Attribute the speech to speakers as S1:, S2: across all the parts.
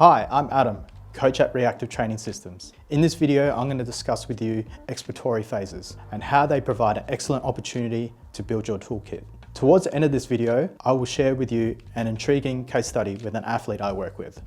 S1: Hi, I'm Adam, coach at Reactive Training Systems. In this video, I'm going to discuss with you exploratory phases and how they provide an excellent opportunity to build your toolkit. Towards the end of this video, I will share with you an intriguing case study with an athlete I work with.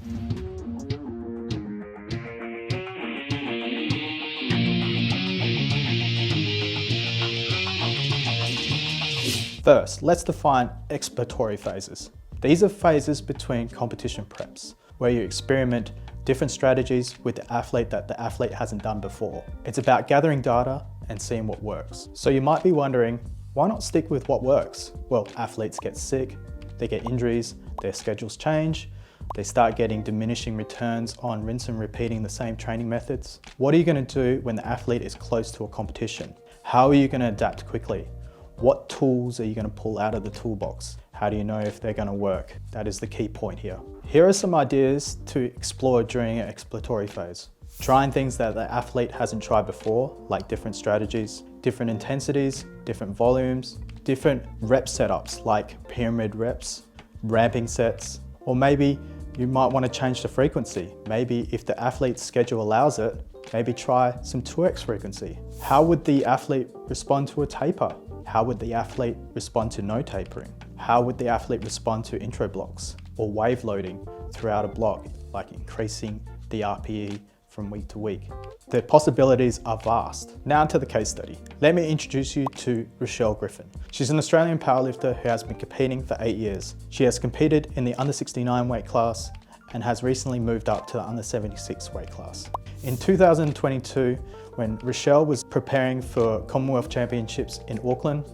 S1: First, let's define exploratory phases. These are phases between competition preps, where you experiment different strategies with the athlete that the athlete hasn't done before. It's about gathering data and seeing what works. So you might be wondering, why not stick with what works? Well, athletes get sick, they get injuries, their schedules change, they start getting diminishing returns on rinse and repeating the same training methods. What are you going to do when the athlete is close to a competition? How are you going to adapt quickly? What tools are you going to pull out of the toolbox? How do you know if they're going to work? That is the key point here. Here are some ideas to explore during an exploratory phase. Trying things that the athlete hasn't tried before, like different strategies, different intensities, different volumes, different rep setups like pyramid reps, ramping sets, or maybe you might want to change the frequency. Maybe if the athlete's schedule allows it, maybe try some 2x frequency. How would the athlete respond to a taper? How would the athlete respond to no tapering? How would the athlete respond to intro blocks or wave loading throughout a block, like increasing the RPE from week to week? The possibilities are vast. Now to the case study. Let me introduce you to Rachele Griffin. She's an Australian powerlifter who has been competing for 8 years. She has competed in the under 69 weight class and has recently moved up to the under 76 weight class. In 2022, when Rachele was preparing for Commonwealth Championships in Auckland,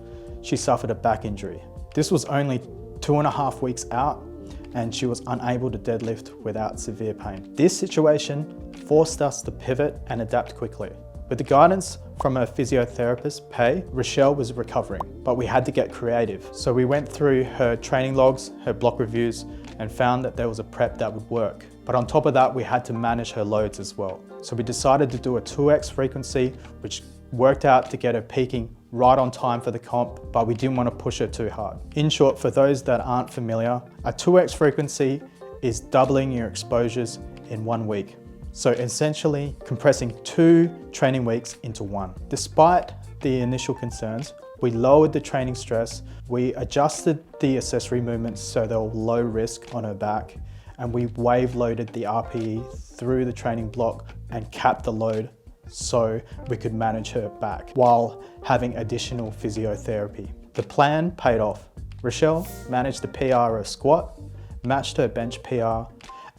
S1: she suffered a back injury. This was only 2.5 weeks out and she was unable to deadlift without severe pain. This situation forced us to pivot and adapt quickly. With the guidance from her physiotherapist, Pei, Rachele was recovering, but we had to get creative. So we went through her training logs, her block reviews, and found that there was a prep that would work. But on top of that, we had to manage her loads as well. So we decided to do a 2x frequency, which worked out to get her peaking right on time for the comp, but we didn't want to push her too hard. In short, for those that aren't familiar, a 2x frequency is doubling your exposures in 1 week. So essentially compressing 2 training weeks into 1. Despite the initial concerns, we lowered the training stress, we adjusted the accessory movements so they were low risk on her back, and we wave loaded the RPE through the training block and capped the load so we could manage her back while having additional physiotherapy. The plan paid off. Rachele managed to PR her squat, matched her bench PR,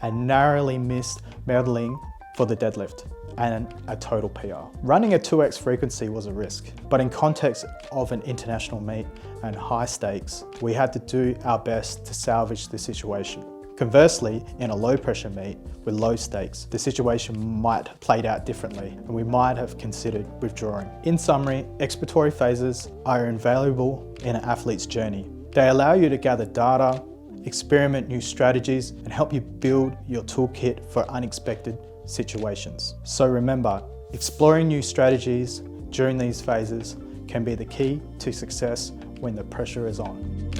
S1: and narrowly missed medalling for the deadlift and a total PR. Running a 2x frequency was a risk, but in context of an international meet and high stakes, we had to do our best to salvage the situation. Conversely, in a low pressure meet with low stakes, the situation might have played out differently and we might have considered withdrawing. In summary, exploratory phases are invaluable in an athlete's journey. They allow you to gather data, experiment new strategies, and help you build your toolkit for unexpected situations. So remember, exploring new strategies during these phases can be the key to success when the pressure is on.